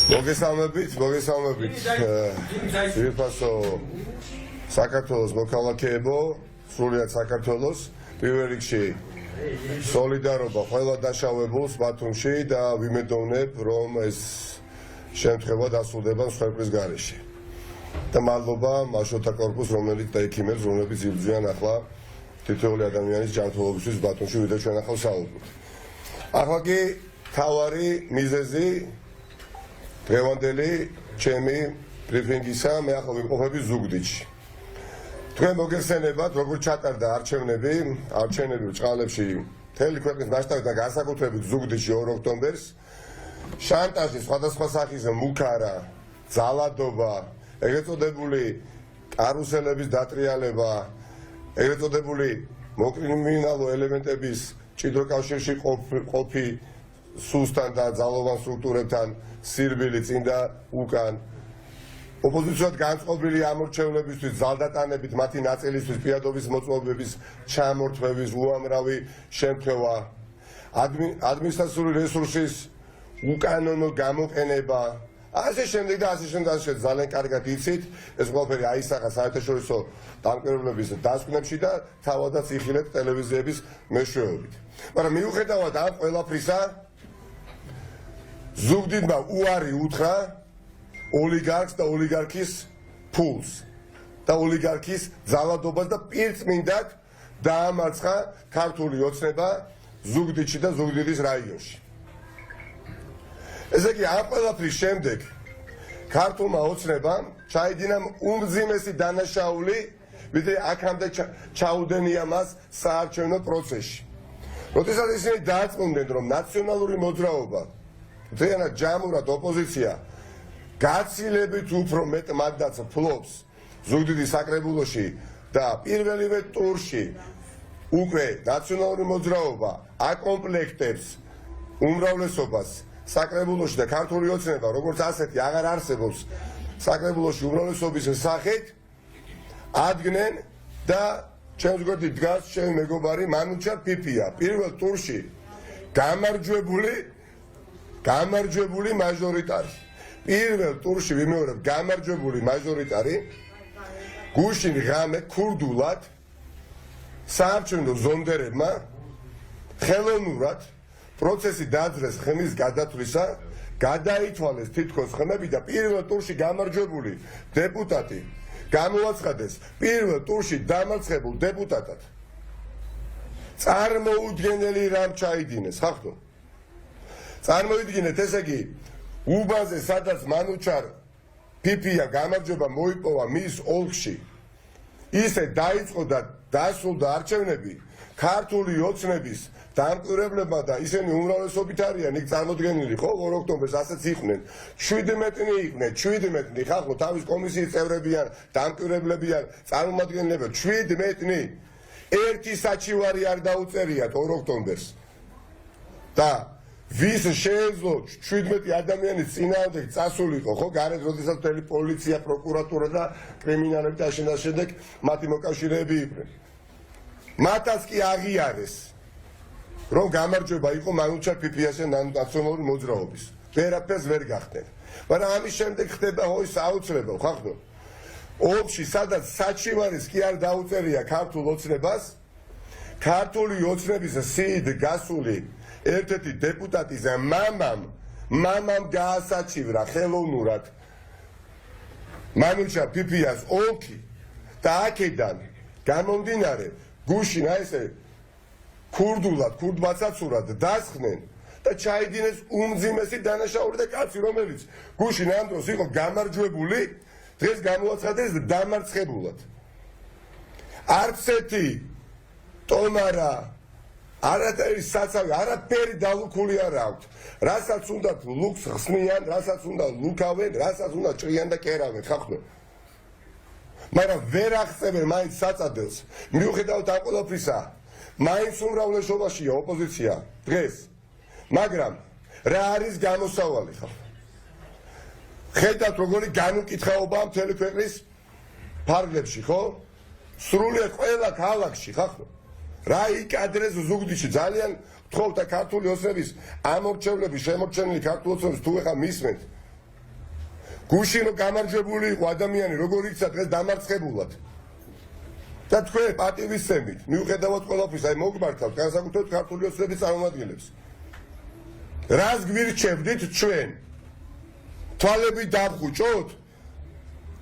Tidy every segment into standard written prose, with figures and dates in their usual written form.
მოგესალმებით. ვიფასო საქართველოს მოქალაქეებო, სრულიად საქართველოს, პირველ რიგში სოლიდარობა ყველა დაშავებულს ბათუმში და ვიმედოვნებ, რომ ეს შემთხვევა დასრულდება მსხვერპლის გარეშე. და მადლობა მაშოთა კორპუსს, რომელიც დაექიმებს, რომლებიც იბრძვიან ახლა თითოეული ადამიანის ჯანმრთელობისთვის ბათუმში, ვიდრე ჩვენ ახლა ვსაუბრობთ. ახლა კი თავარი მიზეზი დღევანდელი ჩემი ბრიფინგისა მე ახლა ვიმყოფები ზუგდიდში. თქვენ მოგეხსენებათ, როგორ ჩატარდა არჩევნები ბრჭყალებში მთელი ქვეყნის მასშტაბით, განსაკუთრებით ზუგდიდში 2 ოქტომბერს. შანტაჟი, სხვადასხვა სახის მუქარა, ძალადობა, ეგრეთ წოდებული კარუსელების დატრიალება, ეგრეთ წოდებული მოკრიმინალო ელემენტების ჭიდრო კავშირში ყოფი სუსტან და ძალოვან სტრუქტურებთან სირბილი წინ და უკან. ოპოზიციად განწყობილი ამორჩევლებისთვის, ძალდატანებით, მათი ნაწილისთვის პირადობის მოწყობების ჩამორთმევის უამრავი შემთხვევა, ადმინისტრაციული რესურსის უკანონო გამოყენება, ასე შემდეგ და ასე შემდეგ, ძალიან კარგად იცით, ეს ყველაფერი აისახა საერთაშორისო დამკვირვებლების დასკვნებში და თავადაც იხილეთ ტელევიზიების მეშვეობით. მაგრამ მიუხედავად ამ ყველაფრისა, ზუგდიდმა უარი უთხრა ოლიგარქს და ოლიგარქის ფულს და ოლიგარქის ძალადობას და პირწმინდად დაამარცხა ქართული ოცნება ზუგდიდში და ზუგდიდის რაიონში. ესე იგი, ამ ყველაფრის შემდეგ ქართულმა ოცნებამ ჩაიდინა უმძიმესი დანაშაული, ვიდრე აქამდე ჩაუდენია მას საარჩევნო პროცესში. როდესაც ისინი დააწმუნდნენ, რომ ნაციონალური მოძრაობა ძალიან ჯამურად ოპოზიცია გაცილებით უფრო მეტ მანდატს ფლობს ზუგდიდის საკრებულოში და პირველივე ტურში უკვე ნაციონალური მოძრაობა აკომპლექტებს უმრავლესობას საკრებულოში და ქართული ოცნება როგორც ასეთი აღარ არსებობს საკრებულოში უმრავლესობის სახით, ადგენენ და ჩემს გვერდით დგას ჩემი მეგობარი მანუჩარ პიპია, პირველ ტურში გამარჯვებული მაჟორიტარი. პირველ ტურში ვიმეორებ გამარჯვებული მაჟორიტარი გუშინ ღამე ქურდულად საარჩევნო ზონდერებმა ხელოვნურად პროცესი დაძრეს ხმის გადათვლისა, გადაითვალეს თითქოს ხმები და პირველ ტურში გამარჯვებული დეპუტატი გამოაცხადეს პირველ ტურში დამარცხებულ დეპუტატად. წარმოუდგენელი რამ ჩაიდინეს, ხახტო. წარმოიდგინეთ, ესე იგი, უბანზე, სადაც მანუჩარ პიპია გამარჯვება მოიპოვა მის ოლქში, ისე დაიწყო და დასრულდა არჩევნები ქართული ოცნების დამკვირვებლებმა და ისინი უმრავლესობით არიან იქ წარმოდგენილი, ხო, 2 ოქტომბერს ასეც იყვნენ. 17-ნი იყვნენ, 17-ნი, ხახო, თავის კომისიის წევრებიან, დამკვირვებლებიან, წარმომადგენლებიან, 17-ნი. ერთი საჩივარი არ დაუწერიათ 2 ოქტომბერს. და ვის შეეძლო 17 ადამიანის წინააღმდეგ წასულიყო, ხო, გარეთ როდესაც მთელი პოლიცია, პროკურატურა და კრიმინალები და შემდეგ მათი მოკავშირეები იყვნენ. მათაც კი აღიარეს, რომ გამარჯვება იყო მანუჩარ პიპიასთან ნაციონალური მოძრაობის. ვერაფერს ვერ გახდნენ. მაგრამ ამის შემდეგ ხდება ის აუცილებლად, ხახტო. ოლქში, სადაც საჩივარის კი არ დაუწერია ქართულ ოცნებას, ქართული ოცნების სიიდ გასული ერთ-ერთი დეპუტატის მამამ გაასაჩივრა ხელოვნურად მანუჩარ პიპიას ოლქი და აქედან გამომდინარე გუშინ ესე ქურდმაცაცურად დასხდნენ და ჩაიდინეს უმძიმესი დანაშაული და კაცი, რომელიც გუშინ ამ დროს იყო გამარჯვებული, დღეს გამოაცხადეს დამარცხებულად. არც ერთი ტომარა, არაფერი საცავი, არაფერი დალუქული არ აქვთ. რასაც უნდა ლუქს ხსნიან, რასაც უნდა ლუქავენ, რასაც უნდა ჭრიან და კერავენ, ხახტო. მაგრამ ვერ აღწევენ მაინც საწადელს. მიუხედავად ამ ყველაფრისა, მაინც უმრავლესობაშია ოპოზიცია დღეს. მაგრამ რა არის გამოსავალი, ხახტო? ხედავთ როგორი განუკითხაობაა მთელი ქვეყნის ფარგლებში, ხო? სრულიად ყველა ქალაქში, ხახტო. რა იკადრეს ზუგდიდში ძალიან ვთხოვთ და ქართული ოცნების ამორჩევლები, შემორჩენილი ქართული ოცნების თუ ეხა მისმენთ, გუშინ რომ გამარჯვებული იყო ადამიანი როგორ იქცა დღეს დამარცხებულად და თქვენ პატივისცემით მიუხედავად ყველაფრისა აი მოგმართავთ განსაკუთრებით ქართული ოცნების წარმომადგენლებს რას გვირჩევდით ჩვენ თვალები დავხუჭოთ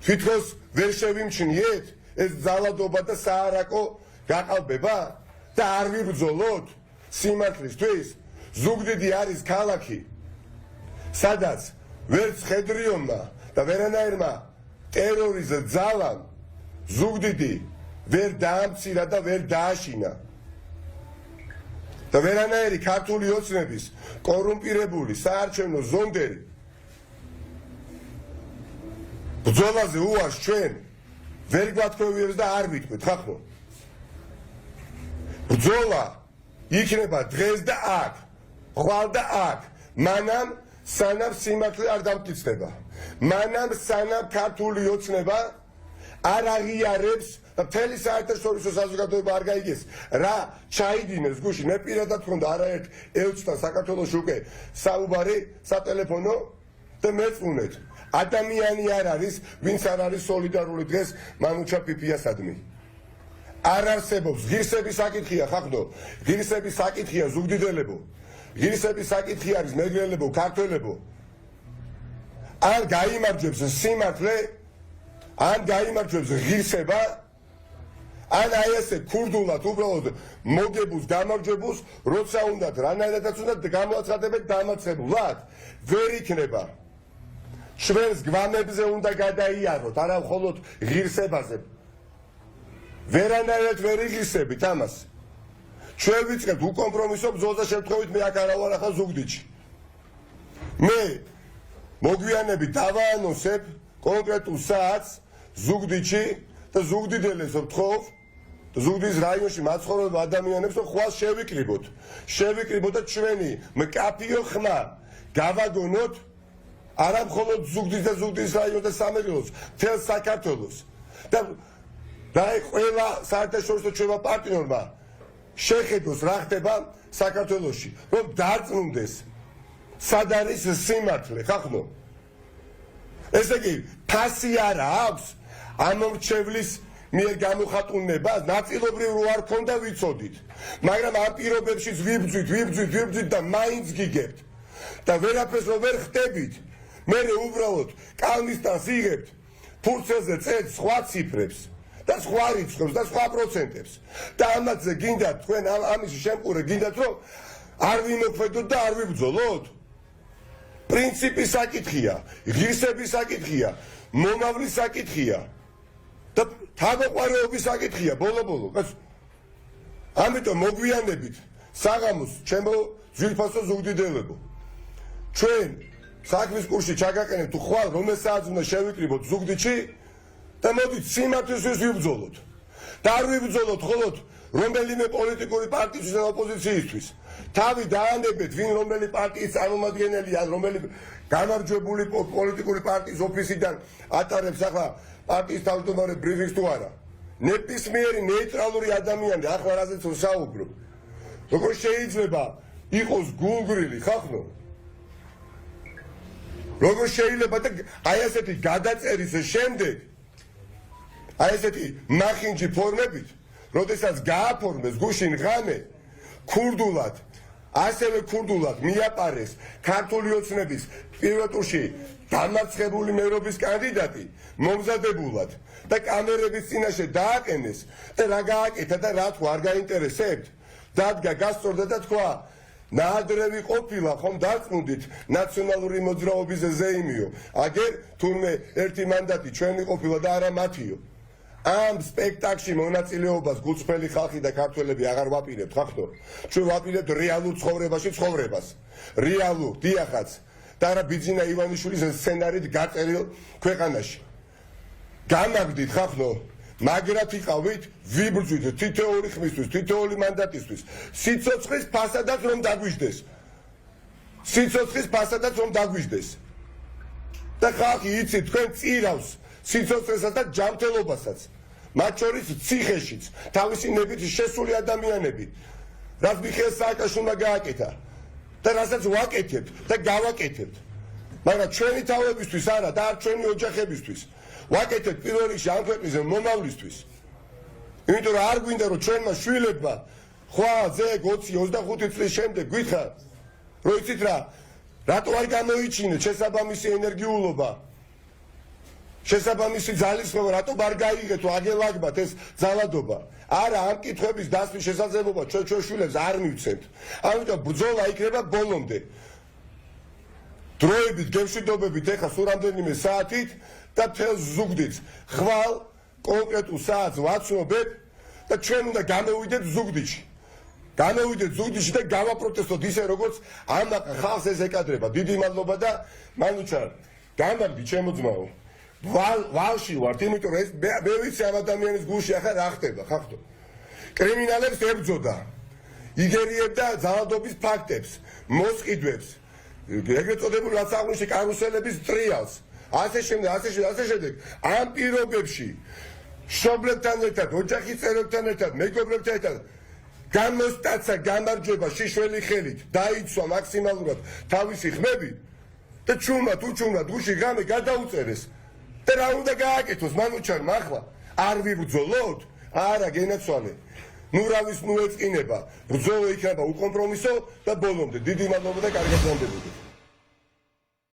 თვითონ ვერ შევიმჩნიეთ ეს ძალადობა და საარაკო გაყალბება და არ ვიბრძოლოთ სიმართლისთვის ზუგდიდი არის ქალაქი სადაც ვერც ხედრიონმა და ვერანაირმა ტერორის ძალამ ზუგდიდი ვერ დაამცირა და ვერ დააშინა და ვერანაირი ქართული ოცნების კორუმპირებული საარჩევნო ზონდერი ბრძოლაზე უარს ჩვენ ვერ გვათქვევიებს და არ ვიტყვით ხახო ბრძოლა იქნება დღეს და აქ ხვალ და აქ მანამ სანამ სიმართლე არ დამტკიცდება მანამ სანამ ქართული ოცნება არ აღიარებს და მთელი საერთაშორისო საზოგადოება არ გაიგეს რა ჩაიდინეს გუშინ მე პირადად მქონდა არაერთ ელჩთან საქართველოში უკვე საუბარი სატელეფონო და მეწუნეთ ადამიანი არ არის ვინც არ არის სოლიდარული დღეს მანუჩა პიპიასადმი არ არსებობს ღირსების საკითხია ხახდო ღირსების საკითხია ზუგდიდელებო ღირსების საკითხი არის მეგრელებო ქართველებო ან გაიმარჯვებს სიმართლე ან გაიმარჯვებს ღირსება ან აი ესე ქურდულად უბრალოდ მოგებულს გამარჯვებულს როცა უნდათ რანაირადაც უნდა გამოაცხადებეთ დამარცხებულად ვერ იქნება ჩვენს გვამებზე უნდა გადაიაროთ არა მხოლოდ ღირსებაზე ვერანაირად ვერ იღირსებით ამას ჩვენ ვიწყებთ უკომპრომისო ბრძოლას და შემთხვევით მე აქ არა ვარ ახლა ზუგდიდში მე მოგვიანებით დავაანონსებ კონკრეტულ საათს ზუგდიდში და ზუგდიდელებს ვთხოვ ზუგდიდის რაიონში მაცხოვრებ ადამიანებს რომ ხვალ შევიკრიბოთ და ჩვენი მკაფიო ხმა გავაგონოთ არა მხოლოდ ზუგდიდის და ზუგდიდის რაიონს და სამეგრელოს მთელ საქართველოს და აი ყველა საერთაშორისო ჩვენმა პარტნიორმა შეხედოს რა ხდება საქართველოში რომ დარწმუნდეს სად არის სიმართლე ხახნო ესე იგი ფასი არა აქვს ამ მრჩევლის მიერ გამოხატუნებას ნაწილობრივ რო არ ქონდა ვიცოდით მაგრამ ამ პირობებშიც ვიბძვით და მაინც გიგებთ და ვერაფერს რო ვერ ხტებით მე უბრალოდ კალმისტანს იღებთ ფურცელზე წერთ სხვა ციფრებს და სხვა რიცხვებს და სხვა პროცენტებს და ამაზე გინდათ თქვენ ამის შემყურე გინდათ რომ არ ვიმოქმედოთ და არ ვიბრძოლოთ პრინციპის საკითხია ღირსების საკითხია მომავლის საკითხია და თავმოყარეობის საკითხია ბოლო ამიტომ მოგვიანებით საღამოს ჩემო ძვირფასო ზუგდიდელებო ჩვენ საქმის კურსში ჩაგაყენეთ თუ ხვალ რომელ საათს უნდა შევიკრიბოთ ზუგდიდში და მოდით სიმართლისთვის ვიბრძოლოთ და არ ვიბრძოლოთ მხოლოდ რომელიმე პოლიტიკური პარტიისთვის და ოპოზიციისთვის თავი დაანებეთ ვინ რომელი პარტიის წარმომადგენელი ან რომელი გამარჯვებული პოლიტიკური პარტიის ოფისიდან ატარებს ახლა პარტიის თავმჯდომარე ბრიფინგს თუ არა ნებისმიერი ნეიტრალური ადამიანი ახლა რაზეც ვსაუბრობ როგორ შეიძლება იყოს გულგრილი ხახნო როგორ შეიძლება და აი ასეთი გადაწერის შემდეგ აი ესეთი ნახინჯი ფორმებით როდესაც გააფორმეს გუშინ ღამე ქურდულად ასევე ქურდულად მიაპარეს ქართული ოცნების პირველ ტურში დამარცხებული მერობის კანდიდატი მომზადებულად და კამერების წინაშე დააყენეს და რა გააკეთა და რა თქვა არ გაინტერესებთ დადგა გასწორდა და თქვა ნაადრევი ყოფილა ხომ დარწმუნდით ნაციონალური მოძრაობის ზეიმიო აგერ თურმე ერთი მანდატი ჩვენი ყოფილა და არა მათიო ამ სპექტაკლში მონაწილეობას გულწრფელი ხალხი და ქართველები აღარ ვაპირებთ ხახტო ჩვენ ვაპირებთ რეალურ ცხოვრებას რეალურ დიახაც და არა ბიძინა ივანიშვილის სცენარით გაწერილ ქვეყანაში გამაგდით ხახტო მაგრად იყავით ვიბრძვით თითოეული ხმისთვის თითოეული მანდატისთვის სიცოცხლის ფასადაც რომ დაგვიждდეს და ხალხი იცით თქვენ წირავს სიცოცხლესაც და ჯანმრთელობასაც მათ შორის ციხეშიც თავისი ნებით შესული ადამიანები რაც მიხეილ სააკაშვილმა გააკეთა და რასაც ვაკეთებთ და გავაკეთებთ მაგრამ ჩვენი თავებისთვის არა და არ ჩვენი ოჯახებისთვის. ვაკეთეთ პირველ რიგში ამ ქვეყნის მომავლისთვის. იმიტომ რომ არ გვინდა რომ ჩვენმა შვილებმა ხვალზე 20-25 წლის შემდეგ გითხრათ რომ იცით რა რატო არ გამოიჩინეთ შესაბამისი ენერგიულობა შესაბამისი ძალისხმევა რატო არ გაიგეთ აგელაგბათ ეს ძალადობა არა ამ კითხვების დასმის შესაძლებლობა ჩვენ შვილებს არ მივცემთ ამიტომ ბრძოლა იქნება ბოლომდე დროებით გემშვიდობებით ეხა სულ რამდენიმე საათით და თელ ზუგდიდს ხვალ კონკრეტულ საათს ვაცნობებ და ჩვენ უნდა გამოვიდეთ ზუგდიდში გამოვიდეთ ზუგდიდში და გავაპროტესტოთ ისე როგორც ამ ხალხს ეს ეკადრება დიდი მადლობა და მანუჩარ გამარჯვი ჩემო ძმაო ვალში ვართ იმიტომ რომ ეს მე ვიცი ამ ადამიანის გულში ახლა რა ხდება ხახტო კრიმინალებს ებრძოდა იგერიებდა ძალადობის ფაქტებს მოსყიდვებს ეგრეთ წოდებულ რაც აღნიშნე კარუსელების ტრიალს ასე შემდეგ ამ პირობებში მშობლებთან ერთად ოჯახის წევრებთან ერთად მეგობრებთან ერთად გამოსტაცა გამარჯვება შიშველი ხელით დაიცვა მაქსიმალურად თავისი ხმები და ჩუმად გუში ღამე გადაუწერეს და რა უნდა გააკეთოს მანუჩარმა ახლა არ ვიბრძოლოთ არა გენაცვალე ნუ რავის ნუ ეწყინება ბრძოლა იქნება უკომპრომისო და ბოლომდე დიდი მადლობა და კარგად გამდებოდეთ